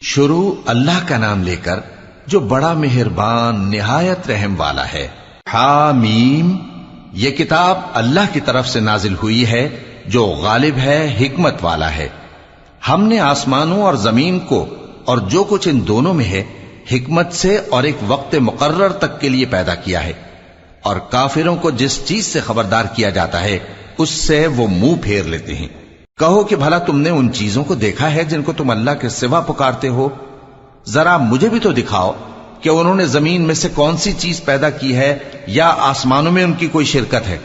شروع اللہ کا نام لے کر جو بڑا مہربان نہایت رحم والا ہے۔ حامیم، یہ کتاب اللہ کی طرف سے نازل ہوئی ہے جو غالب ہے، حکمت والا ہے۔ ہم نے آسمانوں اور زمین کو اور جو کچھ ان دونوں میں ہے حکمت سے اور ایک وقت مقرر تک کے لیے پیدا کیا ہے، اور کافروں کو جس چیز سے خبردار کیا جاتا ہے اس سے وہ منہ پھیر لیتے ہیں۔ کہو کہ بھلا تم نے ان چیزوں کو دیکھا ہے جن کو تم اللہ کے سوا پکارتے ہو؟ ذرا مجھے بھی تو دکھاؤ کہ انہوں نے زمین میں سے کون سی چیز پیدا کی ہے یا آسمانوں میں ان کی کوئی شرکت ہے۔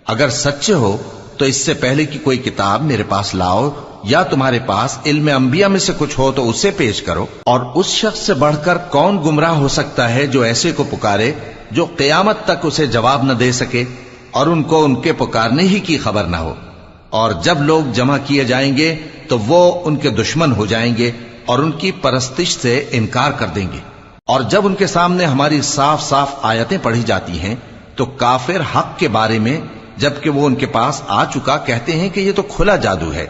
اگر سچے ہو تو اس سے پہلے کی کوئی کتاب میرے پاس لاؤ، یا تمہارے پاس علم انبیاء میں سے کچھ ہو تو اسے پیش کرو۔ اور اس شخص سے بڑھ کر کون گمراہ ہو سکتا ہے جو ایسے کو پکارے جو قیامت تک اسے جواب نہ دے سکے اور ان کو ان کے پکارنے ہی کی خبر نہ ہو۔ اور جب لوگ جمع کیے جائیں گے تو وہ ان کے دشمن ہو جائیں گے اور ان کی پرستش سے انکار کر دیں گے۔ اور جب ان کے سامنے ہماری صاف صاف آیتیں پڑھی جاتی ہیں تو کافر حق کے بارے میں جبکہ وہ ان کے پاس آ چکا کہتے ہیں کہ یہ تو کھلا جادو ہے۔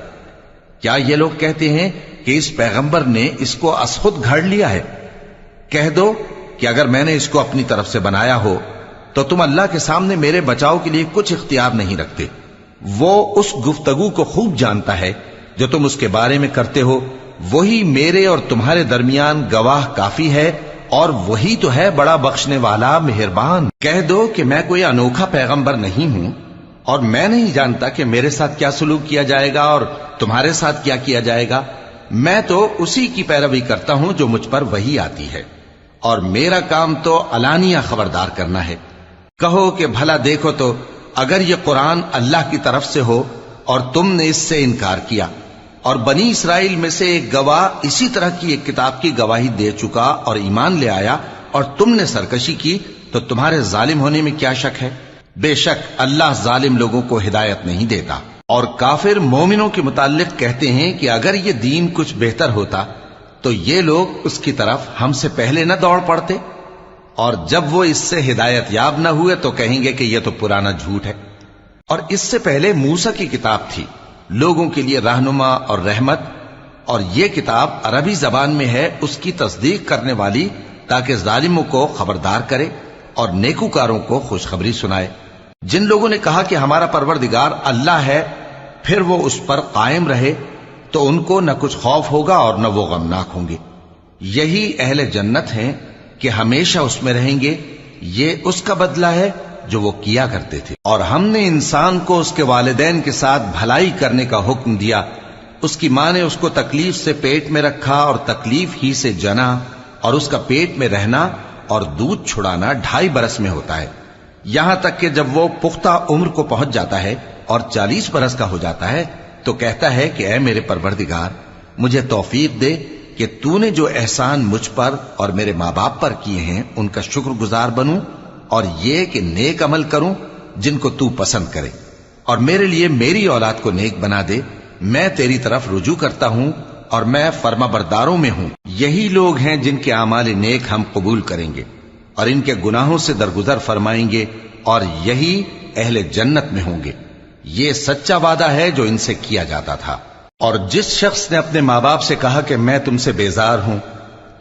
کیا یہ لوگ کہتے ہیں کہ اس پیغمبر نے اس کو از خود گھڑ لیا ہے؟ کہہ دو کہ اگر میں نے اس کو اپنی طرف سے بنایا ہو تو تم اللہ کے سامنے میرے بچاؤ کے لیے کچھ اختیار نہیں رکھتے۔ وہ اس گفتگو کو خوب جانتا ہے جو تم اس کے بارے میں کرتے ہو، وہی میرے اور تمہارے درمیان گواہ کافی ہے، اور وہی تو ہے بڑا بخشنے والا مہربان۔ کہہ دو کہ میں کوئی انوکھا پیغمبر نہیں ہوں اور میں نہیں جانتا کہ میرے ساتھ کیا سلوک کیا جائے گا اور تمہارے ساتھ کیا کیا جائے گا۔ میں تو اسی کی پیروی کرتا ہوں جو مجھ پر وحی آتی ہے، اور میرا کام تو علانیہ خبردار کرنا ہے۔ کہو کہ بھلا دیکھو تو اگر یہ قرآن اللہ کی طرف سے ہو اور تم نے اس سے انکار کیا، اور بنی اسرائیل میں سے ایک گواہ اسی طرح کی ایک کتاب کی گواہی دے چکا اور ایمان لے آیا اور تم نے سرکشی کی، تو تمہارے ظالم ہونے میں کیا شک ہے؟ بے شک اللہ ظالم لوگوں کو ہدایت نہیں دیتا۔ اور کافر مومنوں کے متعلق کہتے ہیں کہ اگر یہ دین کچھ بہتر ہوتا تو یہ لوگ اس کی طرف ہم سے پہلے نہ دوڑ پڑتے، اور جب وہ اس سے ہدایت یاب نہ ہوئے تو کہیں گے کہ یہ تو پرانا جھوٹ ہے۔ اور اس سے پہلے موسیٰ کی کتاب تھی، لوگوں کے لیے رہنما اور رحمت، اور یہ کتاب عربی زبان میں ہے اس کی تصدیق کرنے والی، تاکہ ظالموں کو خبردار کرے اور نیکوکاروں کو خوشخبری سنائے۔ جن لوگوں نے کہا کہ ہمارا پروردگار اللہ ہے، پھر وہ اس پر قائم رہے تو ان کو نہ کچھ خوف ہوگا اور نہ وہ غمناک ہوں گے۔ یہی اہل جنت ہیں کہ ہمیشہ اس میں رہیں گے، یہ اس کا بدلہ ہے جو وہ کیا کرتے تھے۔ اور ہم نے انسان کو اس کے والدین کے ساتھ بھلائی کرنے کا حکم دیا۔ اس کی ماں نے اس کو تکلیف سے پیٹ میں رکھا اور تکلیف ہی سے جنا، اور اس کا پیٹ میں رہنا اور دودھ چھڑانا 2.5 برس میں ہوتا ہے، یہاں تک کہ جب وہ پختہ عمر کو پہنچ جاتا ہے اور 40 برس کا ہو جاتا ہے تو کہتا ہے کہ اے میرے پروردگار، مجھے توفیق دے کہ تو نے جو احسان مجھ پر اور میرے ماں باپ پر کیے ہیں ان کا شکر گزار بنوں، اور یہ کہ نیک عمل کروں جن کو تو پسند کرے، اور میرے لیے میری اولاد کو نیک بنا دے۔ میں تیری طرف رجوع کرتا ہوں اور میں فرما برداروں میں ہوں۔ یہی لوگ ہیں جن کے اعمال نیک ہم قبول کریں گے اور ان کے گناہوں سے درگزر فرمائیں گے، اور یہی اہل جنت میں ہوں گے۔ یہ سچا وعدہ ہے جو ان سے کیا جاتا تھا۔ اور جس شخص نے اپنے ماں باپ سے کہا کہ میں تم سے بیزار ہوں،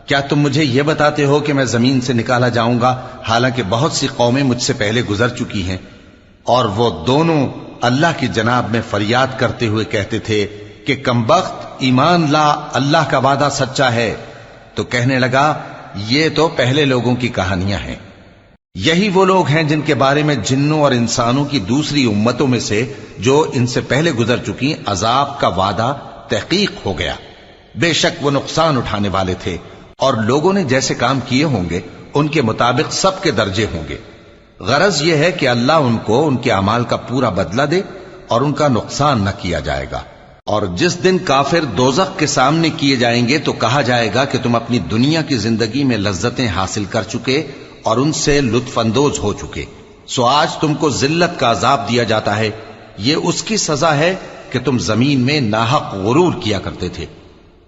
کیا تم مجھے یہ بتاتے ہو کہ میں زمین سے نکالا جاؤں گا، حالانکہ بہت سی قومیں مجھ سے پہلے گزر چکی ہیں؟ اور وہ دونوں اللہ کی جناب میں فریاد کرتے ہوئے کہتے تھے کہ کمبخت، ایمان لا، اللہ کا وعدہ سچا ہے۔ تو کہنے لگا یہ تو پہلے لوگوں کی کہانیاں ہیں۔ یہی وہ لوگ ہیں جن کے بارے میں جنوں اور انسانوں کی دوسری امتوں میں سے جو ان سے پہلے گزر چکی عذاب کا وعدہ تحقیق ہو گیا۔ بے شک وہ نقصان اٹھانے والے تھے، اور لوگوں نے جیسے کام کیے ہوں گے ان کے مطابق سب کے درجے ہوں گے۔ غرض یہ ہے کہ اللہ ان کو ان کے اعمال کا پورا بدلہ دے اور ان کا نقصان نہ کیا جائے گا۔ اور جس دن کافر دوزخ کے سامنے کیے جائیں گے تو کہا جائے گا کہ تم اپنی دنیا کی زندگی میں لذتیں حاصل کر چکے اور ان سے لطف اندوز ہو چکے، سو آج تم کو ذلت کا عذاب دیا جاتا ہے۔ یہ اس کی سزا ہے کہ تم زمین میں ناحق غرور کیا کرتے تھے،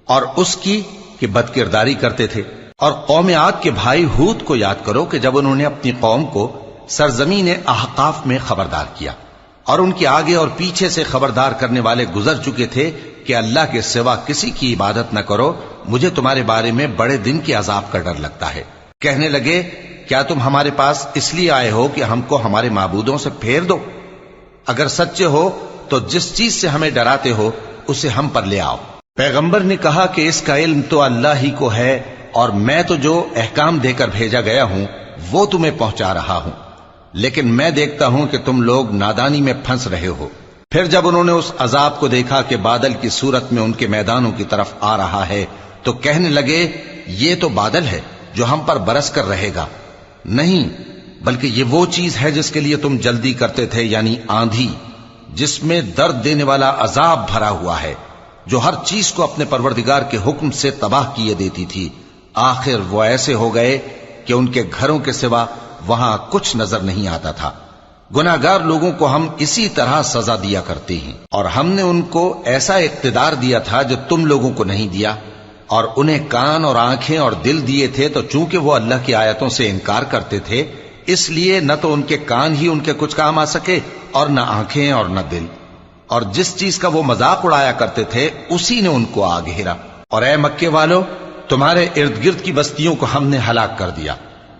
اور اس کی کہ بد کرداری کرتے تھے۔ اور قوم عاد کے بھائی ہود کو یاد کرو کہ جب انہوں نے اپنی قوم کو سرزمین احقاف میں خبردار کیا، اور ان کے آگے اور پیچھے سے خبردار کرنے والے گزر چکے تھے کہ اللہ کے سوا کسی کی عبادت نہ کرو، مجھے تمہارے بارے میں بڑے دن کے عذاب کا ڈر لگتا ہے۔ کہنے لگے کیا تم ہمارے پاس اس لیے آئے ہو کہ ہم کو ہمارے معبودوں سے پھیر دو؟ اگر سچے ہو تو جس چیز سے ہمیں ڈراتے ہو اسے ہم پر لے آؤ۔ پیغمبر نے کہا کہ اس کا علم تو اللہ ہی کو ہے، اور میں تو جو احکام دے کر بھیجا گیا ہوں وہ تمہیں پہنچا رہا ہوں، لیکن میں دیکھتا ہوں کہ تم لوگ نادانی میں پھنس رہے ہو۔ پھر جب انہوں نے اس عذاب کو دیکھا کہ بادل کی صورت میں ان کے میدانوں کی طرف آ رہا ہے تو کہنے لگے یہ تو بادل ہے جو ہم پر برس کر رہے گا۔ نہیں، بلکہ یہ وہ چیز ہے جس کے لیے تم جلدی کرتے تھے، یعنی آندھی، جس میں درد دینے والا عذاب بھرا ہوا ہے، جو ہر چیز کو اپنے پروردگار کے حکم سے تباہ کیے دیتی تھی۔ آخر وہ ایسے ہو گئے کہ ان کے گھروں کے سوا وہاں کچھ نظر نہیں آتا تھا۔ گناہگار لوگوں کو ہم اسی طرح سزا دیا کرتے ہیں، اور ہم نے ان کو ایسا اقتدار دیا تھا جو تم لوگوں کو نہیں دیا، اور انہیں کان اور آنکھیں اور دل دیے تھے، تو چونکہ وہ اللہ کی آیتوں سے انکار کرتے تھے اس لیے نہ تو ان کے کان ہی ان کے کچھ کام آ سکے اور نہ آنکھیں اور نہ دل، اور جس چیز کا وہ مذاق اڑایا کرتے تھے اسی نے ان کو آ گھیرا۔ اور اے مکے والو، تمہارے ارد گرد کی بستیوں کو ہم نے ہلاک کر دیا،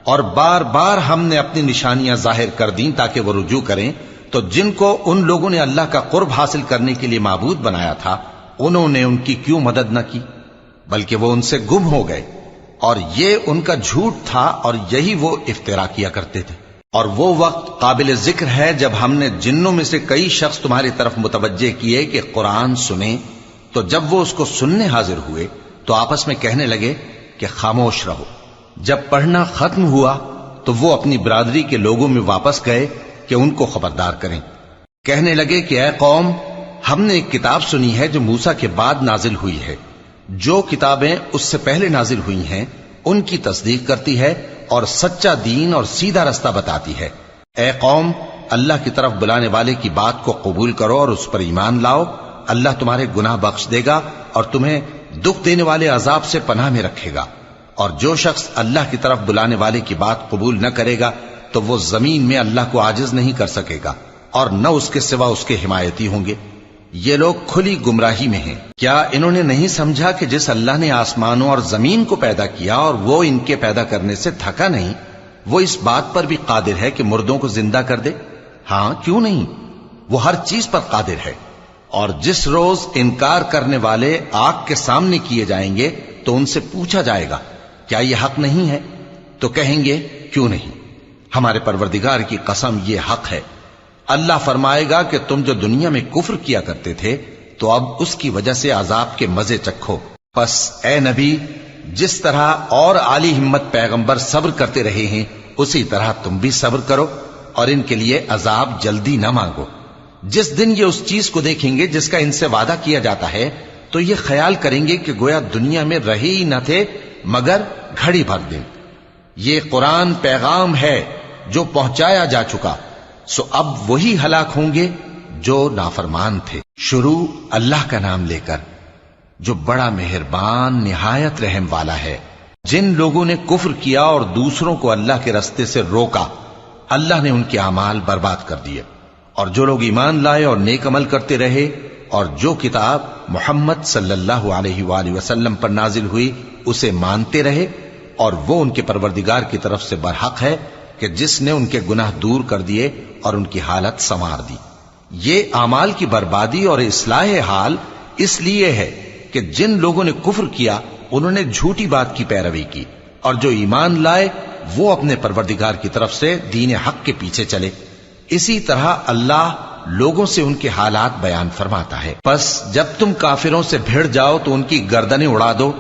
اور بار بار ہم نے اپنی نشانیاں ظاہر کر دیں تاکہ وہ رجوع کریں، تو جن کو ان لوگوں نے اللہ کا قرب حاصل کرنے کے لیے معبود بنایا تھا انہوں نے ان کی کیوں مدد نہ کی، بلکہ وہ ان سے گم ہو گئے، اور یہ ان کا جھوٹ تھا اور یہی وہ افترا کیا کرتے تھے۔ اور وہ وقت قابل ذکر ہے جب ہم نے جنوں میں سے کئی شخص تمہاری طرف متوجہ کیے کہ قرآن سنیں، تو جب وہ اس کو سننے حاضر ہوئے تو آپس میں کہنے لگے کہ خاموش رہو۔ جب پڑھنا ختم ہوا تو وہ اپنی برادری کے لوگوں میں واپس گئے کہ ان کو خبردار کریں۔ کہنے لگے کہ اے قوم، ہم نے ایک کتاب سنی ہے جو موسیٰ کے بعد نازل ہوئی ہے، جو کتابیں اس سے پہلے نازل ہوئی ہیں ان کی تصدیق کرتی ہے اور سچا دین اور سیدھا رستہ بتاتی ہے۔ اے قوم، اللہ کی طرف بلانے والے کی بات کو قبول کرو اور اس پر ایمان لاؤ، اللہ تمہارے گناہ بخش دے گا اور تمہیں دکھ دینے والے عذاب سے پناہ میں رکھے گا۔ اور جو شخص اللہ کی طرف بلانے والے کی بات قبول نہ کرے گا تو وہ زمین میں اللہ کو عاجز نہیں کر سکے گا، اور نہ اس کے سوا اس کے حمایتی ہوں گے۔ یہ لوگ کھلی گمراہی میں ہیں۔ کیا انہوں نے نہیں سمجھا کہ جس اللہ نے آسمانوں اور زمین کو پیدا کیا اور وہ ان کے پیدا کرنے سے تھکا نہیں، وہ اس بات پر بھی قادر ہے کہ مردوں کو زندہ کر دے؟ ہاں، کیوں نہیں، وہ ہر چیز پر قادر ہے۔ اور جس روز انکار کرنے والے آگ کے سامنے کیے جائیں گے تو ان سے پوچھا جائے گا کیا یہ حق نہیں ہے؟ تو کہیں گے کیوں نہیں، ہمارے پروردگار کی قسم یہ حق ہے۔ اللہ فرمائے گا کہ تم جو دنیا میں کفر کیا کرتے تھے تو اب اس کی وجہ سے عذاب کے مزے چکھو۔ پس اے نبی، جس طرح اور عالی ہمت پیغمبر صبر کرتے رہے ہیں اسی طرح تم بھی صبر کرو، اور ان کے لیے عذاب جلدی نہ مانگو۔ جس دن یہ اس چیز کو دیکھیں گے جس کا ان سے وعدہ کیا جاتا ہے تو یہ خیال کریں گے کہ گویا دنیا میں رہے ہی نہ تھے مگر گھڑی بھر دن۔ یہ قرآن پیغام ہے جو پہنچایا جا چکا، سو اب وہی ہلاک ہوں گے جو نافرمان تھے۔ شروع اللہ کا نام لے کر جو بڑا مہربان نہایت رحم والا ہے۔ جن لوگوں نے کفر کیا اور دوسروں کو اللہ کے رستے سے روکا، اللہ نے ان کے اعمال برباد کر دیے، اور جو لوگ ایمان لائے اور نیک عمل کرتے رہے اور جو کتاب محمد صلی اللہ علیہ وآلہ وسلم پر نازل ہوئی اسے مانتے رہے، اور وہ ان کے پروردگار کی طرف سے برحق ہے کہ جس نے ان کے گناہ دور کر دیے اور ان کی حالت سنوار دی۔ یہ اعمال کی بربادی اور اصلاح حال اس لیے ہے کہ جن لوگوں نے کفر کیا انہوں نے جھوٹی بات کی پیروی کی، اور جو ایمان لائے وہ اپنے پروردگار کی طرف سے دین حق کے پیچھے چلے۔ اسی طرح اللہ لوگوں سے ان کے حالات بیان فرماتا ہے۔ پس جب تم کافروں سے بھیڑ جاؤ تو ان کی گردنیں اڑا دو،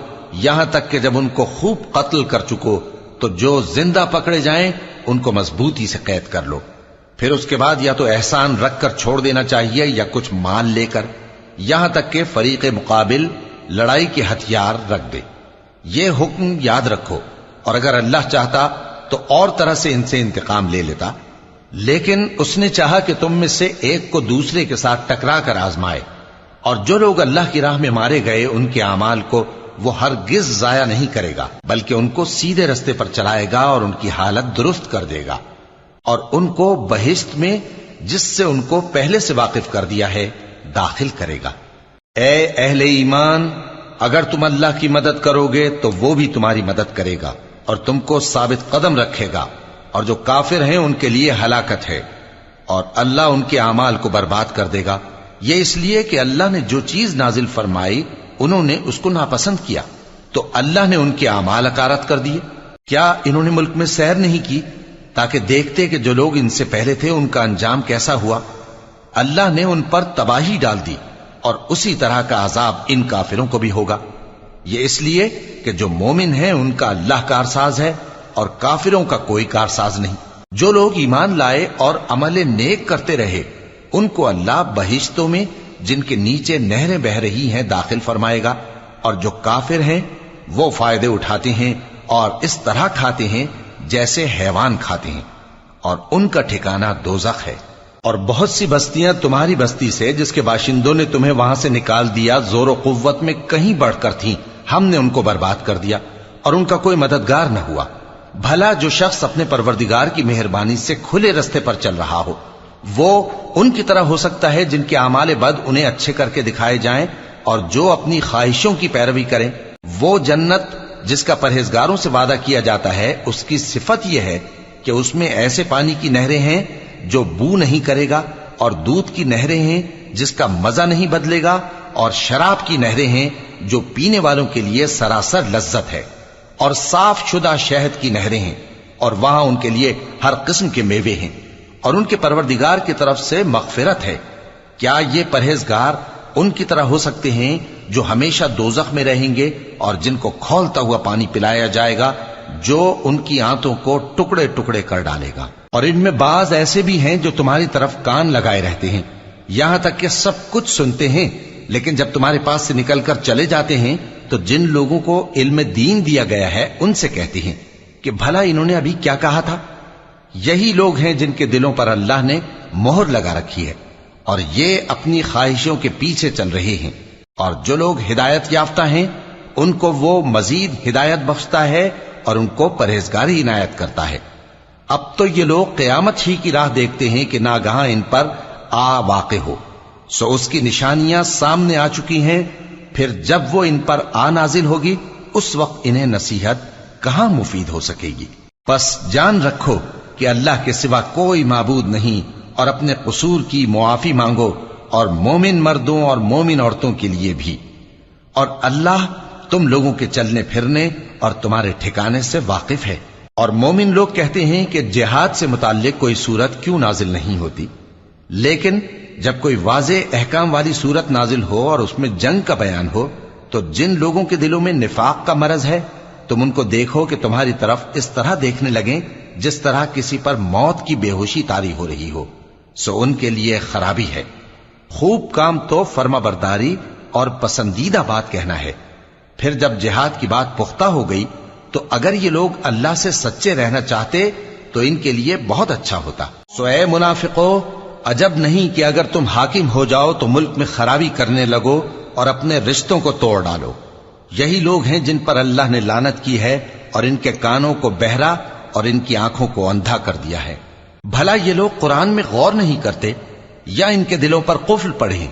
یہاں تک کہ جب ان کو خوب قتل کر چکو تو جو زندہ پکڑے جائیں ان کو مضبوطی سے قید کر لو۔ پھر اس کے بعد یا تو احسان رکھ کر چھوڑ دینا چاہیے یا کچھ مال لے کر، یہاں تک کہ فریق مقابل لڑائی کے ہتھیار رکھ دے۔ یہ حکم یاد رکھو، اور اگر اللہ چاہتا تو اور طرح سے ان سے انتقام لے لیتا، لیکن اس نے چاہا کہ تم میں سے ایک کو دوسرے کے ساتھ ٹکرا کر آزمائے، اور جو لوگ اللہ کی راہ میں مارے گئے ان کے اعمال کو وہ ہرگز ضائع نہیں کرے گا، بلکہ ان کو سیدھے رستے پر چلائے گا اور ان کی حالت درست کر دے گا، اور ان کو بہشت میں جس سے ان کو پہلے سے واقف کر دیا ہے داخل کرے گا۔ اے اہل ایمان، اگر تم اللہ کی مدد کرو گے تو وہ بھی تمہاری مدد کرے گا اور تم کو ثابت قدم رکھے گا، اور جو کافر ہیں ان کے لیے ہلاکت ہے، اور اللہ ان کے اعمال کو برباد کر دے گا۔ یہ اس لیے کہ اللہ نے جو چیز نازل فرمائی انہوں نے اس کو ناپسند کیا، تو اللہ نے ان کے اعمال اکارت کر دیے۔ کیا انہوں نے ملک میں سیر نہیں کی تاکہ دیکھتے کہ جو لوگ ان سے پہلے تھے ان کا انجام کیسا ہوا؟ اللہ نے ان پر تباہی ڈال دی، اور اسی طرح کا عذاب ان کافروں کو بھی ہوگا۔ یہ اس لیے کہ جو مومن ہیں ان کا اللہ کارساز ہے اور کافروں کا کوئی کارساز نہیں۔ جو لوگ ایمان لائے اور عمل نیک کرتے رہے ان کو اللہ بہشتوں میں جن کے نیچے نہریں بہ رہی ہیں داخل فرمائے گا، اور جو کافر ہیں وہ فائدے اٹھاتے ہیں اور اس طرح کھاتے ہیں جیسے حیوان کھاتے ہیں، اور ان کا ٹھکانہ دوزخ ہے۔ اور بہت سی بستیاں تمہاری بستی سے جس کے باشندوں نے تمہیں وہاں سے نکال دیا زور و قوت میں کہیں بڑھ کر تھیں، ہم نے ان کو برباد کر دیا اور ان کا کوئی مددگار نہ ہوا۔ بھلا جو شخص اپنے پروردگار کی مہربانی سے کھلے رستے پر چل رہا ہو وہ ان کی طرح ہو سکتا ہے جن کے اعمال بد انہیں اچھے کر کے دکھائے جائیں، اور جو اپنی خواہشوں کی پیروی کریں۔ وہ جنت جس کا پرہیزگاروں سے وعدہ کیا جاتا ہے اس کی صفت یہ ہے کہ اس میں ایسے پانی کی نہریں ہیں جو بو نہیں کرے گا، اور دودھ کی نہریں ہیں جس کا مزہ نہیں بدلے گا، اور شراب کی نہریں ہیں جو پینے والوں کے لیے سراسر لذت ہے، اور صاف شدہ شہد کی نہریں ہیں، اور وہاں ان کے لیے ہر قسم کے میوے ہیں، اور ان کے پروردگار کی طرف سے مغفرت ہے۔ کیا یہ پرہیزگار ان کی طرح ہو سکتے ہیں جو ہمیشہ دوزخ میں رہیں گے اور جن کو کھولتا ہوا پانی پلایا جائے گا جو ان کی آنتوں کو ٹکڑے ٹکڑے کر ڈالے گا؟ اور ان میں بعض ایسے بھی ہیں جو تمہاری طرف کان لگائے رہتے ہیں، یہاں تک کہ سب کچھ سنتے ہیں، لیکن جب تمہارے پاس سے نکل کر چلے جاتے ہیں تو جن لوگوں کو علم دین دیا گیا ہے ان سے کہتے ہیں کہ بھلا انہوں نے ابھی کیا کہا تھا؟ یہی لوگ ہیں جن کے دلوں پر اللہ نے مہر لگا رکھی ہے اور یہ اپنی خواہشوں کے پیچھے چل رہے ہیں، اور جو لوگ ہدایت یافتہ ہیں ان کو وہ مزید ہدایت بخشتا ہے اور ان کو پرہیزگاری عنایت کرتا ہے۔ اب تو یہ لوگ قیامت ہی کی راہ دیکھتے ہیں کہ ناگہاں ان پر آ واقع ہو، سو اس کی نشانیاں سامنے آ چکی ہیں، پھر جب وہ ان پر آ نازل ہوگی اس وقت انہیں نصیحت کہاں مفید ہو سکے گی۔ پس جان رکھو کہ اللہ کے سوا کوئی معبود نہیں، اور اپنے قصور کی معافی مانگو، اور مومن مردوں اور مومن عورتوں کے لیے بھی، اور اللہ تم لوگوں کے چلنے پھرنے اور تمہارے ٹھکانے سے واقف ہے۔ اور مومن لوگ کہتے ہیں کہ جہاد سے متعلق کوئی سورت کیوں نازل نہیں ہوتی، لیکن جب کوئی واضح احکام والی سورت نازل ہو اور اس میں جنگ کا بیان ہو تو جن لوگوں کے دلوں میں نفاق کا مرض ہے تم ان کو دیکھو کہ تمہاری طرف اس طرح دیکھنے لگیں جس طرح کسی پر موت کی بے ہوشی طاری ہو رہی ہو، سو ان کے لیے خرابی ہے۔ خوب کام تو فرما برداری اور پسندیدہ بات کہنا ہے۔ پھر جب جہاد کی بات پختہ ہو گئی تو اگر یہ لوگ اللہ سے سچے رہنا چاہتے تو ان کے لیے بہت اچھا ہوتا۔ سو اے منافقو، عجب نہیں کہ اگر تم حاکم ہو جاؤ تو ملک میں خرابی کرنے لگو اور اپنے رشتوں کو توڑ ڈالو۔ یہی لوگ ہیں جن پر اللہ نے لعنت کی ہے اور ان کے کانوں کو بہرا اور ان کی آنکھوں کو اندھا کر دیا ہے۔ بھلا یہ لوگ قرآن میں غور نہیں کرتے یا ان کے دلوں پر قفل پڑے ہیں؟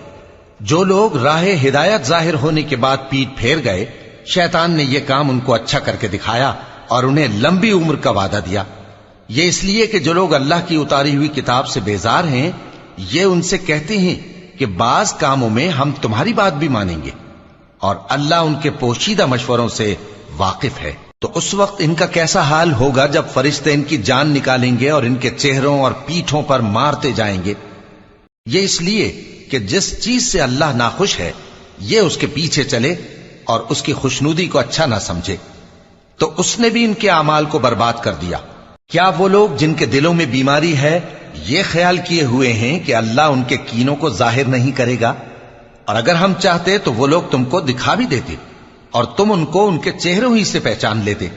جو لوگ راہ ہدایت ظاہر ہونے کے بعد پیٹ پھیر گئے، شیطان نے یہ کام ان کو اچھا کر کے دکھایا اور انہیں لمبی عمر کا وعدہ دیا۔ یہ اس لیے کہ جو لوگ اللہ کی اتاری ہوئی کتاب سے بیزار ہیں یہ ان سے کہتے ہیں کہ بعض کاموں میں ہم تمہاری بات بھی مانیں گے، اور اللہ ان کے پوشیدہ مشوروں سے واقف ہے۔ تو اس وقت ان کا کیسا حال ہوگا جب فرشتے ان کی جان نکالیں گے اور ان کے چہروں اور پیٹھوں پر مارتے جائیں گے۔ یہ اس لیے کہ جس چیز سے اللہ ناخوش ہے یہ اس کے پیچھے چلے اور اس کی خوشنودی کو اچھا نہ سمجھے، تو اس نے بھی ان کے اعمال کو برباد کر دیا۔ کیا وہ لوگ جن کے دلوں میں بیماری ہے یہ خیال کیے ہوئے ہیں کہ اللہ ان کے کینوں کو ظاہر نہیں کرے گا؟ اور اگر ہم چاہتے تو وہ لوگ تم کو دکھا بھی دیتے اور تم ان کو ان کے چہروں ہی سے پہچان لیتے،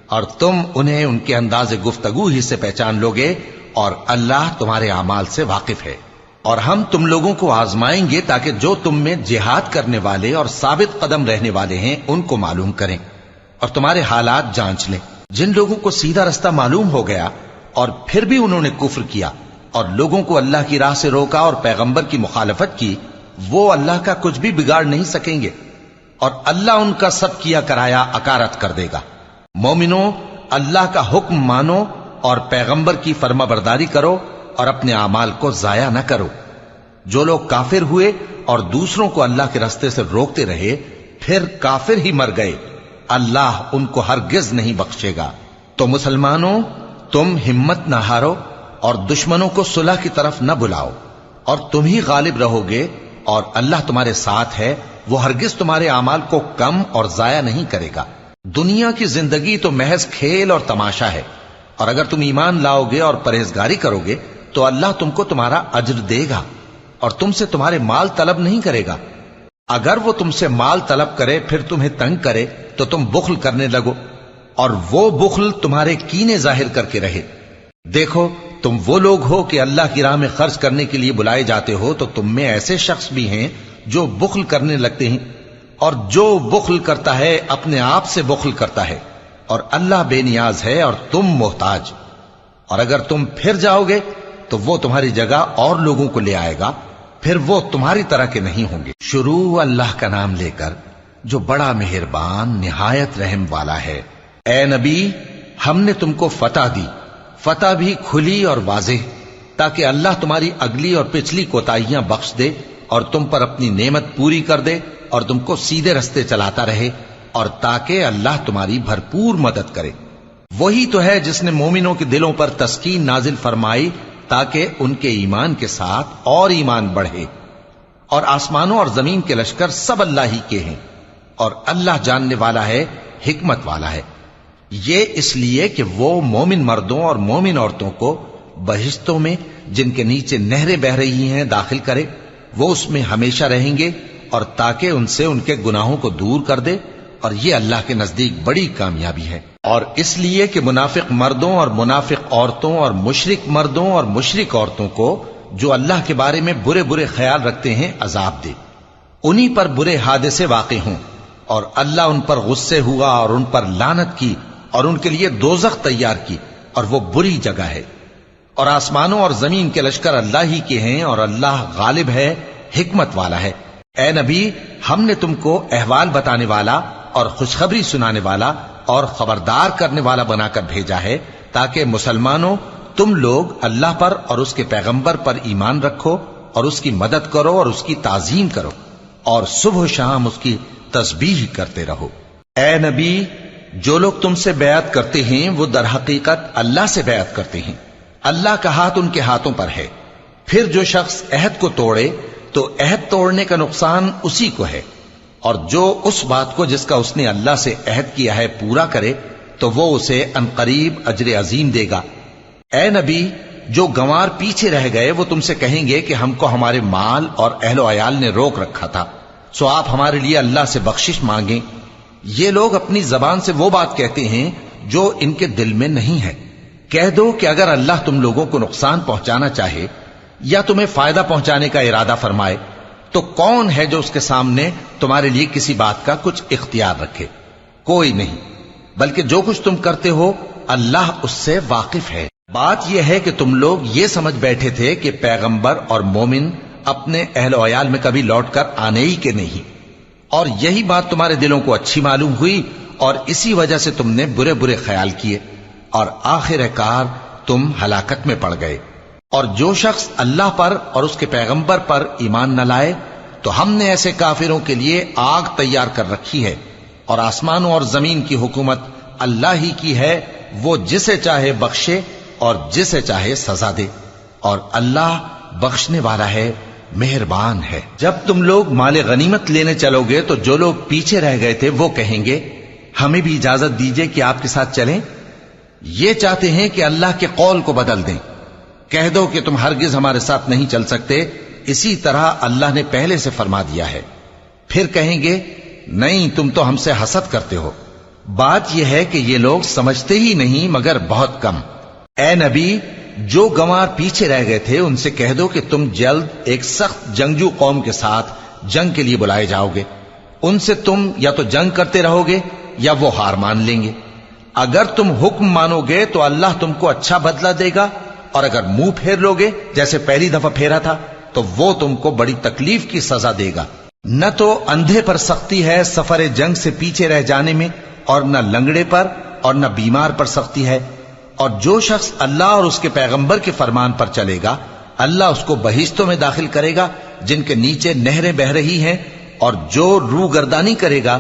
اور تم انہیں ان کے انداز گفتگو ہی سے پہچان لوگے، اور اللہ تمہارے اعمال سے واقف ہے۔ اور ہم تم لوگوں کو آزمائیں گے تاکہ جو تم میں جہاد کرنے والے اور ثابت قدم رہنے والے ہیں ان کو معلوم کریں اور تمہارے حالات جانچ لیں۔ جن لوگوں کو سیدھا رستہ معلوم ہو گیا اور پھر بھی انہوں نے کفر کیا اور لوگوں کو اللہ کی راہ سے روکا اور پیغمبر کی مخالفت کی، وہ اللہ کا کچھ بھی بگاڑ نہیں سکیں گے، اور اللہ ان کا سب کیا کرایا اکارت کر دے گا۔ مومنو، اللہ کا حکم مانو اور پیغمبر کی فرما برداری کرو اور اپنے اعمال کو ضائع نہ کرو۔ جو لوگ کافر ہوئے اور دوسروں کو اللہ کے راستے سے روکتے رہے پھر کافر ہی مر گئے، اللہ ان کو ہرگز نہیں بخشے گا۔ تو مسلمانوں، تم ہمت نہ ہارو اور دشمنوں کو صلح کی طرف نہ بلاؤ، اور تم ہی غالب رہو گے، اور اللہ تمہارے ساتھ ہے، وہ ہرگز تمہارے اعمال کو کم اور ضائع نہیں کرے گا۔ دنیا کی زندگی تو محض کھیل اور تماشا ہے، اور اگر تم ایمان لاؤ گے اور پرہیزگاری کرو گے تو اللہ تم کو تمہارا اجر دے گا، اور تم سے تمہارے مال طلب نہیں کرے گا۔ اگر وہ تم سے مال طلب کرے پھر تمہیں تنگ کرے تو تم بخل کرنے لگو، اور وہ بخل تمہارے کینے ظاہر کر کے رہے۔ دیکھو، تم وہ لوگ ہو کہ اللہ کی راہ میں خرچ کرنے کے لیے بلائے جاتے ہو، تو تم میں ایسے شخص بھی ہیں جو بخل کرنے لگتے ہیں، اور جو بخل کرتا ہے اپنے آپ سے بخل کرتا ہے، اور اللہ بے نیاز ہے اور تم محتاج۔ اور اگر تم پھر جاؤ گے تو وہ تمہاری جگہ اور لوگوں کو لے آئے گا، پھر وہ تمہاری طرح کے نہیں ہوں گے۔ شروع اللہ کا نام لے کر جو بڑا مہربان نہایت رحم والا ہے۔ اے نبی، ہم نے تم کو فتح دی، فتح بھی کھلی اور واضح، تاکہ اللہ تمہاری اگلی اور پچھلی کوتاہیاں بخش دے اور تم پر اپنی نعمت پوری کر دے اور تم کو سیدھے رستے چلاتا رہے، اور تاکہ اللہ تمہاری بھرپور مدد کرے۔ وہی تو ہے جس نے مومنوں کے دلوں پر تسکین نازل فرمائی تاکہ ان کے ایمان کے ساتھ اور ایمان بڑھے۔ اور آسمانوں اور زمین کے لشکر سب اللہ ہی کے ہیں، اور اللہ جاننے والا ہے، حکمت والا ہے۔ یہ اس لیے کہ وہ مومن مردوں اور مومن عورتوں کو بہشتوں میں جن کے نیچے نہریں بہ رہی ہیں داخل کرے، وہ اس میں ہمیشہ رہیں گے، اور تاکہ ان سے ان کے گناہوں کو دور کر دے، اور یہ اللہ کے نزدیک بڑی کامیابی ہے۔ اور اس لیے کہ منافق مردوں اور منافق عورتوں اور مشرک مردوں اور مشرک عورتوں کو جو اللہ کے بارے میں برے برے خیال رکھتے ہیں عذاب دے، انہی پر برے حادثے واقع ہوں، اور اللہ ان پر غصے ہوا اور ان پر لعنت کی اور ان کے لیے دوزخ تیار کی، اور وہ بری جگہ ہے۔ اور آسمانوں اور زمین کے لشکر اللہ ہی کے ہیں، اور اللہ غالب ہے، حکمت والا ہے۔ اے نبی، ہم نے تم کو احوال بتانے والا اور خوشخبری سنانے والا اور خبردار کرنے والا بنا کر بھیجا ہے، تاکہ مسلمانوں تم لوگ اللہ پر اور اس کے پیغمبر پر ایمان رکھو اور اس کی مدد کرو اور اس کی تعظیم کرو، اور صبح و شام اس کی تسبیح کرتے رہو۔ اے نبی، جو لوگ تم سے بیعت کرتے ہیں وہ در حقیقت اللہ سے بیعت کرتے ہیں، اللہ کا ہاتھ ان کے ہاتھوں پر ہے۔ پھر جو شخص عہد کو توڑے تو عہد توڑنے کا نقصان اسی کو ہے، اور جو اس بات کو جس کا اس نے اللہ سے عہد کیا ہے پورا کرے تو وہ اسے عنقریب اجر عظیم دے گا۔ اے نبی، جو گنوار پیچھے رہ گئے وہ تم سے کہیں گے کہ ہم کو ہمارے مال اور اہل و عیال نے روک رکھا تھا، سو آپ ہمارے لیے اللہ سے بخشش مانگیں۔ یہ لوگ اپنی زبان سے وہ بات کہتے ہیں جو ان کے دل میں نہیں ہے۔ کہہ دو کہ اگر اللہ تم لوگوں کو نقصان پہنچانا چاہے یا تمہیں فائدہ پہنچانے کا ارادہ فرمائے تو کون ہے جو اس کے سامنے تمہارے لیے کسی بات کا کچھ اختیار رکھے؟ کوئی نہیں، بلکہ جو کچھ تم کرتے ہو اللہ اس سے واقف ہے۔ بات یہ ہے کہ تم لوگ یہ سمجھ بیٹھے تھے کہ پیغمبر اور مومن اپنے اہل و عیال میں کبھی لوٹ کر آنے ہی کے نہیں، اور یہی بات تمہارے دلوں کو اچھی معلوم ہوئی اور اسی وجہ سے تم نے برے برے خیال کیے، اور آخر کار تم ہلاکت میں پڑ گئے۔ اور جو شخص اللہ پر اور اس کے پیغمبر پر ایمان نہ لائے تو ہم نے ایسے کافروں کے لیے آگ تیار کر رکھی ہے، اور آسمانوں اور زمین کی حکومت اللہ ہی کی ہے، وہ جسے چاہے بخشے اور جسے چاہے سزا دے، اور اللہ بخشنے والا ہے، مہربان ہے۔ جب تم لوگ مال غنیمت لینے چلو گے تو جو لوگ پیچھے رہ گئے تھے وہ کہیں گے ہمیں بھی اجازت دیجئے کہ آپ کے ساتھ چلیں۔ یہ چاہتے ہیں کہ اللہ کے قول کو بدل دیں۔ کہہ دو کہ تم ہرگز ہمارے ساتھ نہیں چل سکتے، اسی طرح اللہ نے پہلے سے فرما دیا ہے۔ پھر کہیں گے نہیں، تم تو ہم سے حسد کرتے ہو۔ بات یہ ہے کہ یہ لوگ سمجھتے ہی نہیں مگر بہت کم۔ اے نبی، جو گنوار پیچھے رہ گئے تھے ان سے کہہ دو کہ تم جلد ایک سخت جنگجو قوم کے ساتھ جنگ کے لیے بلائے جاؤ گے، ان سے تم یا تو جنگ کرتے رہو گے یا وہ ہار مان لیں گے۔ اگر تم حکم مانو گے تو اللہ تم کو اچھا بدلہ دے گا، اور اگر منہ پھیر لو گے جیسے پہلی دفعہ پھیرا تھا تو وہ تم کو بڑی تکلیف کی سزا دے گا۔ نہ تو اندھے پر سختی ہے سفر جنگ سے پیچھے رہ جانے میں، اور نہ لنگڑے پر اور نہ بیمار پر سختی ہے، اور جو شخص اللہ اور اس کے پیغمبر کے فرمان پر چلے گا اللہ اس کو بہشتوں میں داخل کرے گا جن کے نیچے نہریں بہ رہی ہیں، اور جو روگردانی کرے گا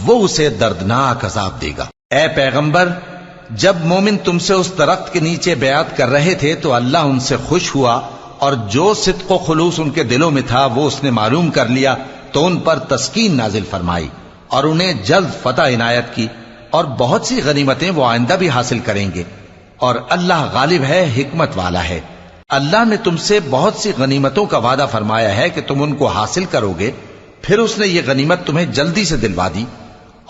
وہ اسے دردناک عذاب دے گا۔ اے پیغمبر، جب مومن تم سے اس درخت کے نیچے بیعت کر رہے تھے تو اللہ ان سے خوش ہوا، اور جو صدق و خلوص ان کے دلوں میں تھا وہ اس نے معلوم کر لیا تو ان پر تسکین نازل فرمائی اور انہیں جلد فتح عنایت کی، اور بہت سی غنیمتیں وہ آئندہ بھی حاصل کریں گے، اور اللہ غالب ہے، حکمت والا ہے۔ اللہ نے تم سے بہت سی غنیمتوں کا وعدہ فرمایا ہے کہ تم ان کو حاصل کرو گے، پھر اس نے یہ غنیمت تمہیں جلدی سے دلوا دی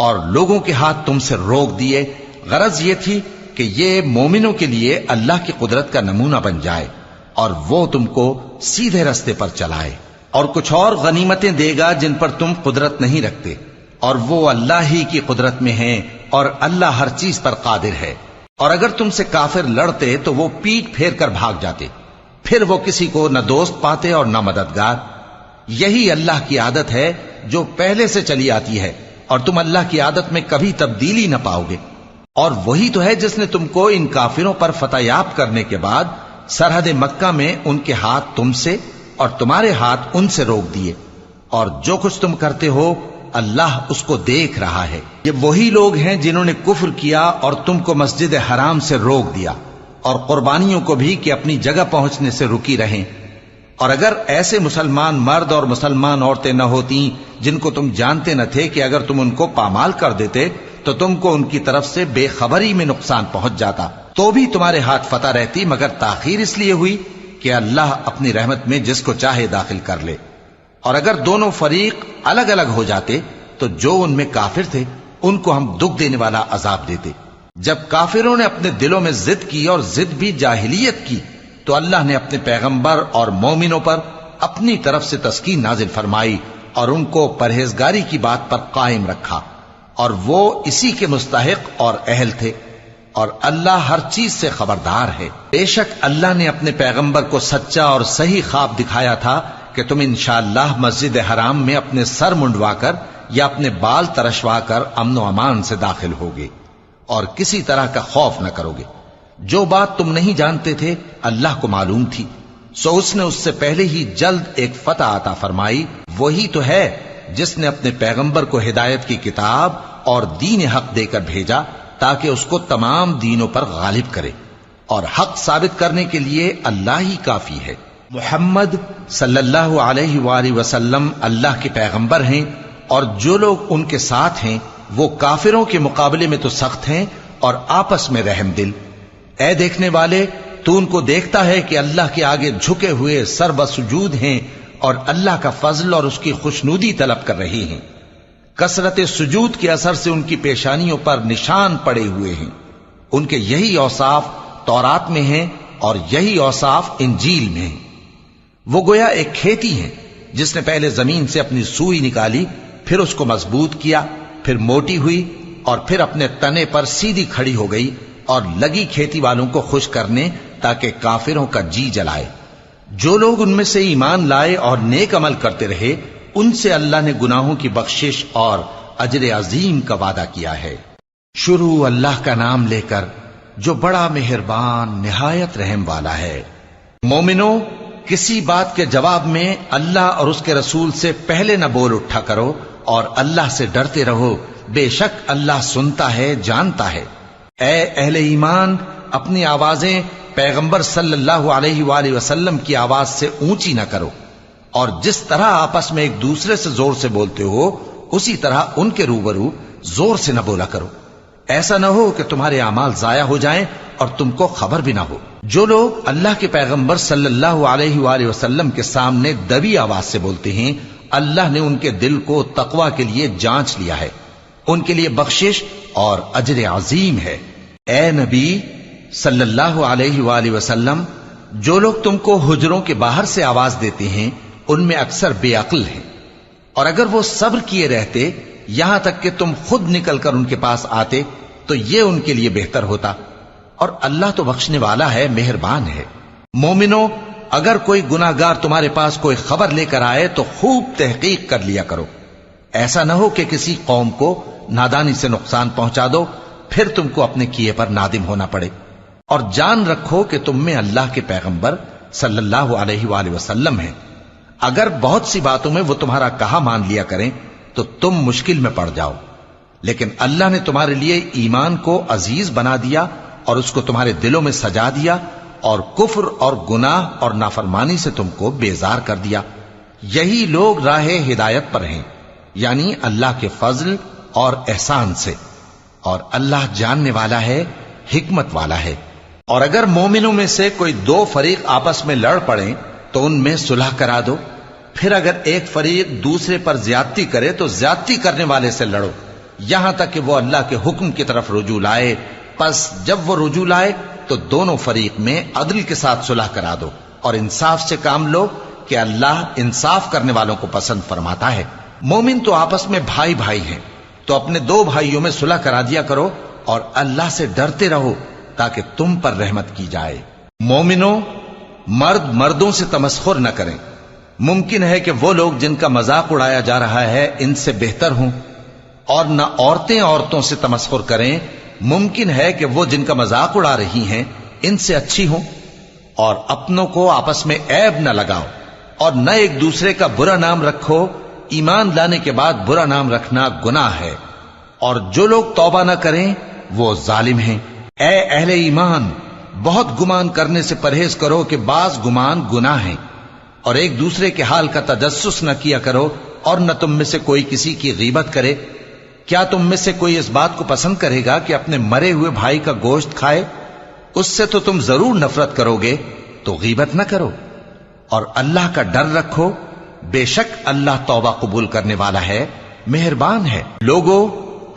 اور لوگوں کے ہاتھ تم سے روک دیے۔ غرض یہ تھی کہ یہ مومنوں کے لیے اللہ کی قدرت کا نمونہ بن جائے اور وہ تم کو سیدھے رستے پر چلائے، اور کچھ اور غنیمتیں دے گا جن پر تم قدرت نہیں رکھتے، اور وہ اللہ ہی کی قدرت میں ہیں، اور اللہ ہر چیز پر قادر ہے۔ اور اگر تم سے کافر لڑتے تو وہ پیٹ پھیر کر بھاگ جاتے، پھر وہ کسی کو نہ دوست پاتے اور نہ مددگار۔ یہی اللہ کی عادت ہے جو پہلے سے چلی آتی ہے، اور تم اللہ کی عادت میں کبھی تبدیلی نہ پاؤ گے۔ اور وہی تو ہے جس نے تم کو ان کافروں پر فتح یاب کرنے کے بعد سرحد مکہ میں ان کے ہاتھ تم سے اور تمہارے ہاتھ ان سے روک دیے، اور جو کچھ تم کرتے ہو اللہ اس کو دیکھ رہا ہے۔ یہ وہی لوگ ہیں جنہوں نے کفر کیا اور تم کو مسجد حرام سے روک دیا، اور قربانیوں کو بھی کہ اپنی جگہ پہنچنے سے رکی رہیں۔ اور اگر ایسے مسلمان مرد اور مسلمان عورتیں نہ ہوتی جن کو تم جانتے نہ تھے کہ اگر تم ان کو پامال کر دیتے تو تم کو ان کی طرف سے بے خبری میں نقصان پہنچ جاتا، تو بھی تمہارے ہاتھ فتح رہتی، مگر تاخیر اس لیے ہوئی کہ اللہ اپنی رحمت میں جس کو چاہے داخل کر لے۔ اور اگر دونوں فریق الگ الگ ہو جاتے تو جو ان میں کافر تھے ان کو ہم دکھ دینے والا عذاب دیتے۔ جب کافروں نے اپنے دلوں میں ضد کی، اور ضد بھی جاہلیت کی، تو اللہ نے اپنے پیغمبر اور مومنوں پر اپنی طرف سے تسکین نازل فرمائی اور ان کو پرہیزگاری کی بات پر قائم رکھا، اور وہ اسی کے مستحق اور اہل تھے، اور اللہ ہر چیز سے خبردار ہے۔ بے شک اللہ نے اپنے پیغمبر کو سچا اور صحیح خواب دکھایا تھا کہ تم انشاءاللہ مسجد حرام میں اپنے سر منڈوا کر یا اپنے بال ترشوا کر امن و امان سے داخل ہوگے اور کسی طرح کا خوف نہ کرو گے۔ جو بات تم نہیں جانتے تھے اللہ کو معلوم تھی، سو اس نے اس سے پہلے ہی جلد ایک فتح عطا فرمائی۔ وہی تو ہے جس نے اپنے پیغمبر کو ہدایت کی کتاب اور دین حق دے کر بھیجا تاکہ اس کو تمام دینوں پر غالب کرے، اور حق ثابت کرنے کے لیے اللہ ہی کافی ہے۔ محمد صلی اللہ علیہ وآلہ وسلم اللہ کے پیغمبر ہیں، اور جو لوگ ان کے ساتھ ہیں وہ کافروں کے مقابلے میں تو سخت ہیں اور آپس میں رحم دل۔ اے دیکھنے والے، تو ان کو دیکھتا ہے کہ اللہ کے آگے جھکے ہوئے سر بسجود ہیں اور اللہ کا فضل اور اس کی خوشنودی طلب کر رہے ہیں۔ کثرت سجود کے اثر سے ان کی پیشانیوں پر نشان پڑے ہوئے ہیں۔ ان کے یہی اوصاف تورات میں ہیں اور یہی اوصاف انجیل میں ہیں۔ وہ گویا ایک کھیتی ہیں جس نے پہلے زمین سے اپنی سوئی نکالی، پھر اس کو مضبوط کیا، پھر موٹی ہوئی، اور پھر اپنے تنے پر سیدھی کھڑی ہو گئی، اور لگی کھیتی والوں کو خوش کرنے تاکہ کافروں کا جی جلائے۔ جو لوگ ان میں سے ایمان لائے اور نیک عمل کرتے رہے ان سے اللہ نے گناہوں کی بخشش اور اجر عظیم کا وعدہ کیا ہے۔ شروع اللہ کا نام لے کر جو بڑا مہربان نہایت رحم والا ہے۔ مومنوں، کسی بات کے جواب میں اللہ اور اس کے رسول سے پہلے نہ بول اٹھا کرو، اور اللہ سے ڈرتے رہو، بے شک اللہ سنتا ہے، جانتا ہے۔ اے اہل ایمان، اپنی آوازیں پیغمبر صلی اللہ علیہ وآلہ وسلم کی آواز سے اونچی نہ کرو، اور جس طرح آپس میں ایک دوسرے سے زور سے بولتے ہو اسی طرح ان کے روبرو زور سے نہ بولا کرو، ایسا نہ ہو کہ تمہارے اعمال ضائع ہو جائیں اور تم کو خبر بھی نہ ہو۔ جو لوگ اللہ کے پیغمبر صلی اللہ علیہ وآلہ وسلم کے سامنے دبی آواز سے بولتے ہیں اللہ نے ان کے دل کو تقوی کے لیے جانچ لیا ہے، ان کے لیے بخشش اور اجر عظیم ہے۔ اے نبی صلی اللہ علیہ وآلہ وسلم، جو لوگ تم کو حجروں کے باہر سے آواز دیتے ہیں ان میں اکثر بے عقل ہیں، اور اگر وہ صبر کیے رہتے یہاں تک کہ تم خود نکل کر ان کے پاس آتے تو یہ ان کے لیے بہتر ہوتا، اور اللہ تو بخشنے والا ہے، مہربان ہے۔ مومنوں، اگر کوئی گناہگار تمہارے پاس کوئی خبر لے کر آئے تو خوب تحقیق کر لیا کرو، ایسا نہ ہو کہ کسی قوم کو نادانی سے نقصان پہنچا دو، پھر تم کو اپنے کیے پر نادم ہونا پڑے۔ اور جان رکھو کہ تم میں اللہ کے پیغمبر صلی اللہ علیہ وآلہ وسلم ہیں، اگر بہت سی باتوں میں وہ تمہارا کہا مان لیا کریں تو تم مشکل میں پڑ جاؤ، لیکن اللہ نے تمہارے لیے ایمان کو عزیز بنا دیا اور اس کو تمہارے دلوں میں سجا دیا، اور کفر اور گناہ اور نافرمانی سے تم کو بیزار کر دیا۔ یہی لوگ راہ ہدایت پر ہیں، یعنی اللہ کے فضل اور احسان سے، اور اللہ جاننے والا ہے، حکمت والا ہے۔ اور اگر مومنوں میں سے کوئی دو فریق آپس میں لڑ پڑیں تو ان میں صلح کرا دو، پھر اگر ایک فریق دوسرے پر زیادتی کرے تو زیادتی کرنے والے سے لڑو، یہاں تک کہ وہ اللہ کے حکم کی طرف رجوع لائے۔ پس جب وہ رجوع لائے تو دونوں فریق میں عدل کے ساتھ صلح کرا دو، اور انصاف سے کام لو کہ اللہ انصاف کرنے والوں کو پسند فرماتا ہے۔ مومن تو آپس میں بھائی بھائی ہیں، تو اپنے دو بھائیوں میں صلح کرا دیا کرو، اور اللہ سے ڈرتے رہو تاکہ تم پر رحمت کی جائے۔ مومنوں، مرد مردوں سے تمسخر نہ کریں۔ ممکن ہے کہ وہ لوگ جن کا مذاق اڑایا جا رہا ہے ان سے بہتر ہوں، اور نہ عورتیں عورتوں سے تمسخر کریں۔ ممکن ہے کہ وہ جن کا مذاق اڑا رہی ہیں ان سے اچھی ہوں۔ اور اپنوں کو آپس میں عیب نہ لگاؤ، اور نہ ایک دوسرے کا برا نام رکھو۔ ایمان لانے کے بعد برا نام رکھنا گناہ ہے، اور جو لوگ توبہ نہ کریں وہ ظالم ہیں۔ اے اہل ایمان، بہت گمان کرنے سے پرہیز کرو کہ بعض گمان گناہ ہیں، اور ایک دوسرے کے حال کا تجسس نہ کیا کرو، اور نہ تم میں سے کوئی کسی کی غیبت کرے۔ کیا تم میں سے کوئی اس بات کو پسند کرے گا کہ اپنے مرے ہوئے بھائی کا گوشت کھائے؟ اس سے تو تم ضرور نفرت کرو گے، تو غیبت نہ کرو، اور اللہ کا ڈر رکھو، بے شک اللہ توبہ قبول کرنے والا ہے، مہربان ہے۔ لوگو،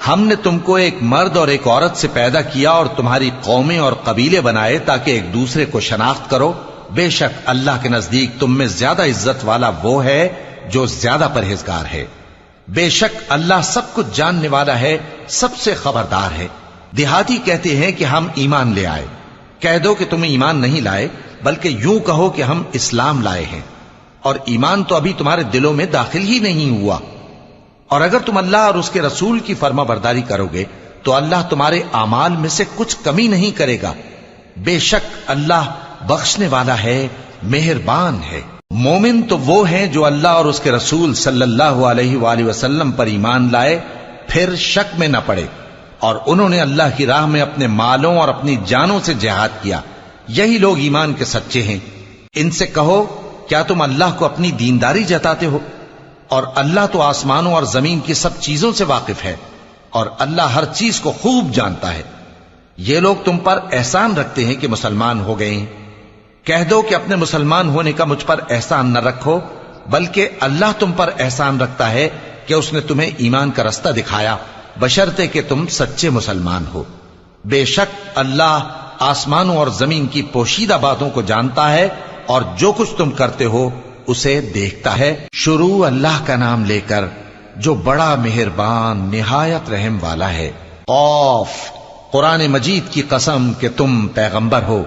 ہم نے تم کو ایک مرد اور ایک عورت سے پیدا کیا اور تمہاری قومیں اور قبیلے بنائے تاکہ ایک دوسرے کو شناخت کرو۔ بے شک اللہ کے نزدیک تم میں زیادہ عزت والا وہ ہے جو زیادہ پرہیزگار ہے۔ بے شک اللہ سب کچھ جاننے والا ہے، سب سے خبردار ہے۔ دیہاتی کہتے ہیں کہ ہم ایمان لے آئے، کہہ دو کہ تم ایمان نہیں لائے، بلکہ یوں کہو کہ ہم اسلام لائے ہیں، اور ایمان تو ابھی تمہارے دلوں میں داخل ہی نہیں ہوا۔ اور اگر تم اللہ اور اس کے رسول کی فرما برداری کرو گے تو اللہ تمہارے اعمال میں سے کچھ کمی نہیں کرے گا۔ بے شک اللہ بخشنے والا ہے، مہربان ہے۔ مومن تو وہ ہیں جو اللہ اور اس کے رسول صلی اللہ علیہ وآلہ وسلم پر ایمان لائے، پھر شک میں نہ پڑے، اور انہوں نے اللہ کی راہ میں اپنے مالوں اور اپنی جانوں سے جہاد کیا۔ یہی لوگ ایمان کے سچے ہیں۔ ان سے کہو، کیا تم اللہ کو اپنی دینداری جتاتے ہو؟ اور اللہ تو آسمانوں اور زمین کی سب چیزوں سے واقف ہے، اور اللہ ہر چیز کو خوب جانتا ہے۔ یہ لوگ تم پر احسان رکھتے ہیں کہ مسلمان ہو گئے ہیں۔ کہہ دو کہ اپنے مسلمان ہونے کا مجھ پر احسان نہ رکھو، بلکہ اللہ تم پر احسان رکھتا ہے کہ اس نے تمہیں ایمان کا رستہ دکھایا، بشرطے کہ تم سچے مسلمان ہو۔ بے شک اللہ آسمانوں اور زمین کی پوشیدہ باتوں کو جانتا ہے، اور جو کچھ تم کرتے ہو اسے دیکھتا ہے۔ شروع اللہ کا نام لے کر جو بڑا مہربان نہایت رحم والا ہے۔ قاف، قرآن مجید کی قسم کہ تم پیغمبر ہو۔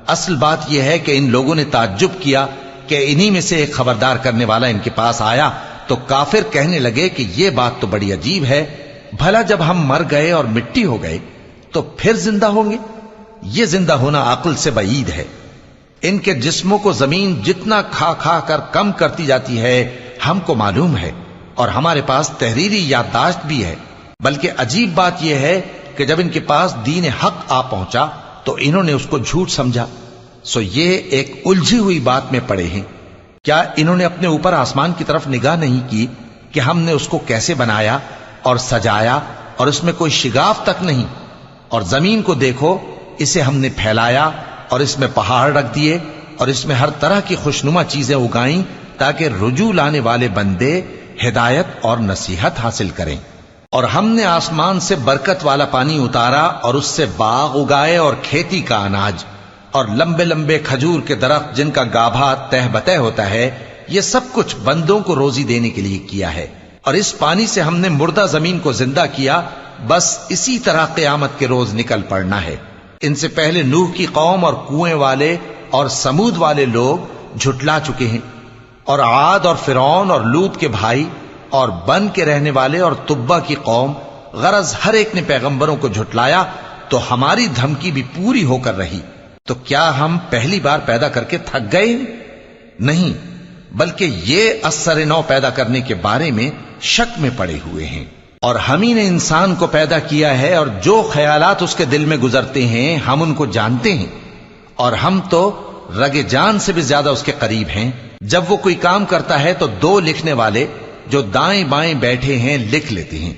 اصل بات یہ ہے کہ ان لوگوں نے تعجب کیا کہ انہی میں سے ایک خبردار کرنے والا ان کے پاس آیا، تو کافر کہنے لگے کہ یہ بات تو بڑی عجیب ہے، بھلا جب ہم مر گئے اور مٹی ہو گئے تو پھر زندہ ہوں گے؟ یہ زندہ ہونا عقل سے بعید ہے۔ ان کے جسموں کو زمین جتنا کھا کھا کر کم کرتی جاتی ہے ہم کو معلوم ہے، اور ہمارے پاس تحریری یادداشت بھی ہے۔ بلکہ عجیب بات یہ ہے کہ جب ان کے پاس دین حق آ پہنچا تو انہوں نے اس کو جھوٹ سمجھا، سو یہ ایک الجھی ہوئی بات میں پڑے ہیں۔ کیا انہوں نے اپنے اوپر آسمان کی طرف نگاہ نہیں کی کہ ہم نے اس کو کیسے بنایا اور سجایا، اور اس میں کوئی شگاف تک نہیں؟ اور زمین کو دیکھو، اسے ہم نے پھیلایا اور اس میں پہاڑ رکھ دیے، اور اس میں ہر طرح کی خوشنما چیزیں اگائیں تاکہ رجوع لانے والے بندے ہدایت اور نصیحت حاصل کریں۔ اور ہم نے آسمان سے برکت والا پانی اتارا اور اس سے باغ اگائے اور کھیتی کا اناج، اور لمبے لمبے کھجور کے درخت جن کا گابھا تہ بتہ ہوتا ہے۔ یہ سب کچھ بندوں کو روزی دینے کے لیے کیا ہے۔ اور اس پانی سے ہم نے مردہ زمین کو زندہ کیا، بس اسی طرح قیامت کے روز نکل پڑنا ہے۔ ان سے پہلے نوح کی قوم اور کنویں والے اور سمود والے لوگ جھٹلا چکے ہیں، اور عاد اور فرعون اور لوط کے بھائی اور بن کے رہنے والے اور تبا کی قوم، غرض ہر ایک نے پیغمبروں کو جھٹلایا، تو ہماری دھمکی بھی پوری ہو کر رہی۔ تو کیا ہم پہلی بار پیدا کر کے تھک گئے؟ نہیں، بلکہ یہ اثر نو پیدا کرنے کے بارے میں شک میں پڑے ہوئے ہیں۔ اور ہم ہی نے انسان کو پیدا کیا ہے، اور جو خیالات اس کے دل میں گزرتے ہیں ہم ان کو جانتے ہیں، اور ہم تو رگ جان سے بھی زیادہ اس کے قریب ہیں۔ جب وہ کوئی کام کرتا ہے تو دو لکھنے والے جو دائیں بائیں بیٹھے ہیں لکھ لیتے ہیں۔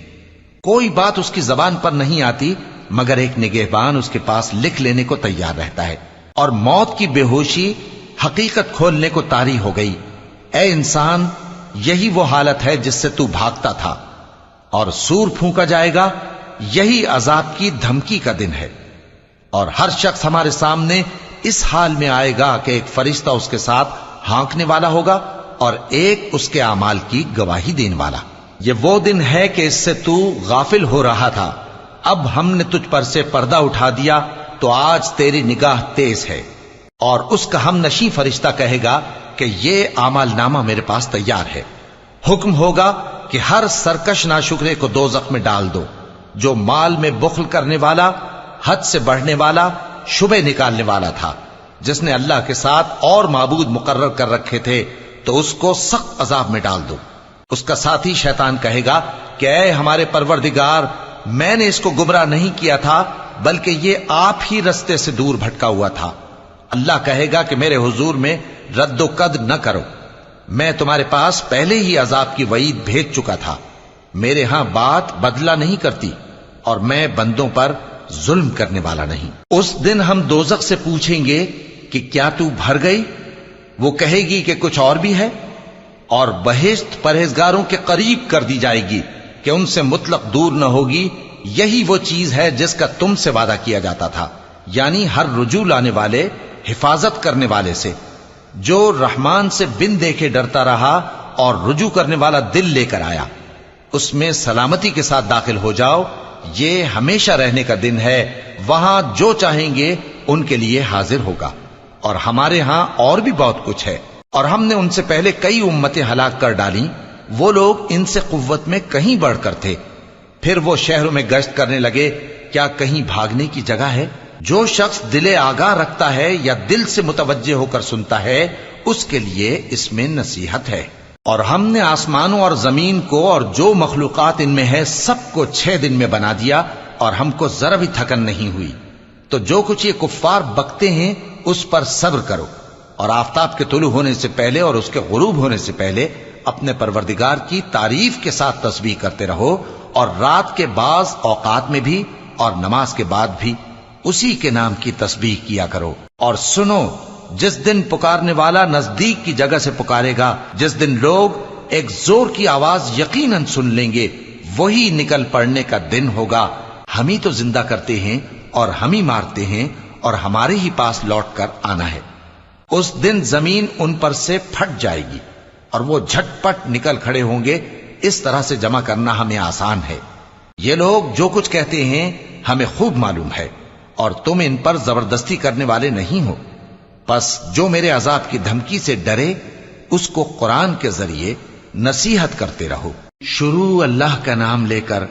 کوئی بات اس کی زبان پر نہیں آتی مگر ایک نگہبان اس کے پاس لکھ لینے کو تیار رہتا ہے۔ اور موت کی بے ہوشی حقیقت کھولنے کو طاری ہو گئی۔ اے انسان، یہی وہ حالت ہے جس سے تو بھاگتا تھا، اور سور پھونکا جائے گا، یہی عذاب کی دھمکی کا دن ہے۔ اور ہر شخص ہمارے سامنے اس حال میں آئے گا کہ ایک فرشتہ اس کے ساتھ ہانکنے والا ہوگا اور ایک اس کے اعمال کی گواہی دینے والا۔ یہ وہ دن ہے کہ اس سے تو غافل ہو رہا تھا، اب ہم نے تجھ پر سے پردہ اٹھا دیا تو آج تیری نگاہ تیز ہے۔ اور اس کا ہم نشیں فرشتہ کہے گا کہ یہ اعمال نامہ میرے پاس تیار ہے۔ حکم ہوگا کہ ہر سرکش ناشکرے کو دوزخ میں ڈال دو، جو مال میں بخل کرنے والا، حد سے بڑھنے والا، شبہ نکالنے والا تھا، جس نے اللہ کے ساتھ اور معبود مقرر کر رکھے تھے، تو اس کو سخت عذاب میں ڈال دو۔ اس کا ساتھی شیطان کہے گا کہ اے ہمارے پروردگار، میں نے اس کو گمراہ نہیں کیا تھا بلکہ یہ آپ ہی رستے سے دور بھٹکا ہوا تھا۔ اللہ کہے گا کہ میرے حضور میں رد و قد نہ کرو، میں تمہارے پاس پہلے ہی عذاب کی وعید بھیج چکا تھا۔ میرے ہاں بات بدلہ نہیں کرتی، اور میں بندوں پر ظلم کرنے والا نہیں۔ اس دن ہم دوزخ سے پوچھیں گے کہ کیا تو بھر گئی؟ وہ کہے گی کہ کچھ اور بھی ہے، اور بہشت پرہیزگاروں کے قریب کر دی جائے گی کہ ان سے مطلق دور نہ ہوگی۔ یہی وہ چیز ہے جس کا تم سے وعدہ کیا جاتا تھا، یعنی ہر رجوع لانے والے، حفاظت کرنے والے سے، جو رحمان سے بن دیکھے ڈرتا رہا اور رجوع کرنے والا دل لے کر آیا، اس میں سلامتی کے ساتھ داخل ہو جاؤ۔ یہ ہمیشہ رہنے کا دن ہے، وہاں جو چاہیں گے ان کے لیے حاضر ہوگا۔ اور ہمارے ہاں اور بھی بہت کچھ ہے، اور ہم نے ان سے پہلے کئی امتیں ہلاک کر ڈالیں، وہ لوگ ان سے قوت میں کہیں بڑھ کر تھے۔ پھر وہ شہروں میں گشت کرنے لگے، کیا کہیں بھاگنے کی جگہ ہے؟ جو شخص دل آگاہ رکھتا ہے یا دل سے متوجہ ہو کر سنتا ہے، اس کے لیے اس میں نصیحت ہے۔ اور ہم نے آسمانوں اور زمین کو اور جو مخلوقات ان میں ہے سب کو 6 دن میں بنا دیا، اور ہم کو ذرا بھی تھکن نہیں ہوئی۔ تو جو کچھ یہ کفار بکتے ہیں اس پر صبر کرو، اور آفتاب کے طلوع ہونے سے پہلے اور اس کے غروب ہونے سے پہلے اپنے پروردگار کی تعریف کے ساتھ تسبیح کرتے رہو، اور رات کے بعض اوقات میں بھی اور نماز کے بعد بھی اسی کے نام کی تسبیح کیا کرو۔ اور سنو، جس دن پکارنے والا نزدیک کی جگہ سے پکارے گا، جس دن لوگ ایک زور کی آواز یقیناً سن لیں گے، وہی نکل پڑنے کا دن ہوگا۔ ہم ہی تو زندہ کرتے ہیں اور ہم ہی مارتے ہیں، اور ہمارے ہی پاس لوٹ کر آنا ہے۔ اس دن زمین ان پر سے پھٹ جائے گی، اور وہ جھٹ پٹ نکل کھڑے ہوں گے۔ اس طرح سے جمع کرنا ہمیں آسان ہے۔ یہ لوگ جو کچھ کہتے ہیں ہمیں خوب معلوم ہے، اور تم ان پر زبردستی کرنے والے نہیں ہو۔ پس جو میرے عذاب کی دھمکی سے ڈرے، اس کو قرآن کے ذریعے نصیحت کرتے رہو۔ شروع اللہ کا نام لے کر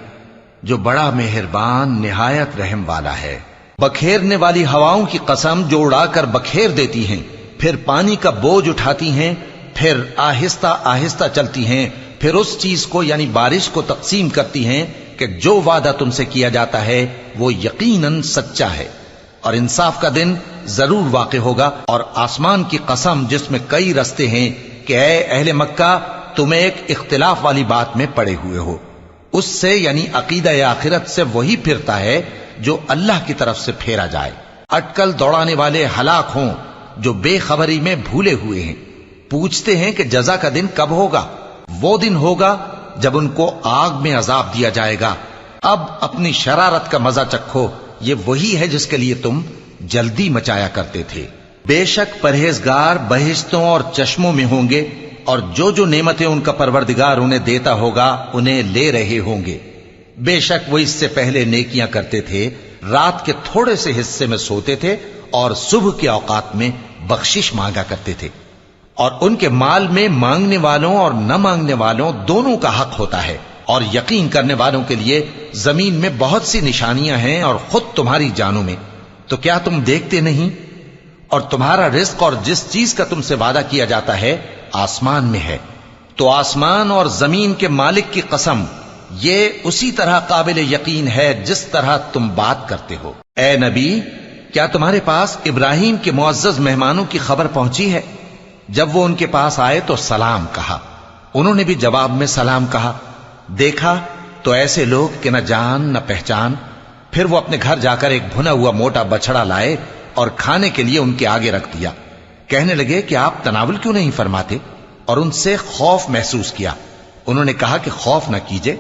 جو بڑا مہربان نہایت رحم والا ہے۔ بکھیرنے والی ہواؤں کی قسم جو اڑا کر بکھیر دیتی ہیں، پھر پانی کا بوجھ اٹھاتی ہیں، پھر آہستہ آہستہ چلتی ہیں، پھر اس چیز کو یعنی بارش کو تقسیم کرتی ہیں کہ جو وعدہ تم سے کیا جاتا ہے وہ یقیناً سچا ہے، اور انصاف کا دن ضرور واقع ہوگا۔ اور آسمان کی قسم جس میں کئی رستے ہیں کہ اے اہل مکہ، تم ایک اختلاف والی بات میں پڑے ہوئے ہو، اس سے یعنی عقیدہ آخرت سے وہی پھرتا ہے جو اللہ کی طرف سے پھیرا جائے۔ اٹکل دوڑانے والے ہلاک ہوں جو بے خبری میں بھولے ہوئے ہیں۔ پوچھتے ہیں کہ جزا کا دن کب ہوگا؟ وہ دن ہوگا جب ان کو آگ میں عذاب دیا جائے گا۔ اب اپنی شرارت کا مزہ چکھو، یہ وہی ہے جس کے لیے تم جلدی مچایا کرتے تھے۔ بے شک پرہیزگار بہشتوں اور چشموں میں ہوں گے، اور جو نعمتیں ان کا پروردگار انہیں دیتا ہوگا انہیں لے رہے ہوں گے۔ بے شک وہ اس سے پہلے نیکیاں کرتے تھے، رات کے تھوڑے سے حصے میں سوتے تھے، اور صبح کے اوقات میں بخشش مانگا کرتے تھے۔ اور ان کے مال میں مانگنے والوں اور نہ مانگنے والوں دونوں کا حق ہوتا ہے، اور یقین کرنے والوں کے لیے زمین میں بہت سی نشانیاں ہیں اور خود تمہاری جانوں میں، تو کیا تم دیکھتے نہیں؟ اور تمہارا رزق اور جس چیز کا تم سے وعدہ کیا جاتا ہے آسمان میں ہے، تو آسمان اور زمین کے مالک کی قسم یہ اسی طرح قابل یقین ہے جس طرح تم بات کرتے ہو۔ اے نبی، کیا تمہارے پاس ابراہیم کے معزز مہمانوں کی خبر پہنچی ہے؟ جب وہ ان کے پاس آئے تو سلام کہا، انہوں نے بھی جواب میں سلام کہا۔ دیکھا تو ایسے لوگ کہ نہ جان نہ پہچان۔ پھر وہ اپنے گھر جا کر ایک بھنا ہوا موٹا بچڑا لائے اور کھانے کے لیے ان کے آگے رکھ دیا۔ کہنے لگے کہ آپ تناول کیوں نہیں فرماتے؟ اور ان سے خوف محسوس کیا۔ انہوں نے کہا کہ خوف نہ کیجے،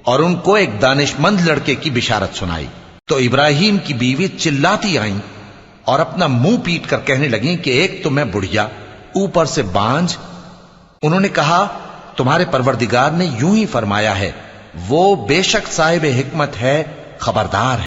اور ان کو ایک دانشمند لڑکے کی بشارت سنائی۔ تو ابراہیم کی بیوی چلاتی آئیں اور اپنا منہ پیٹ کر کہنے لگیں کہ ایک تو میں بڑھیا، اوپر سے بانجھ۔ انہوں نے کہا تمہارے پروردگار نے یوں ہی فرمایا ہے، وہ بے شک صاحب حکمت ہے، خبردار ہے۔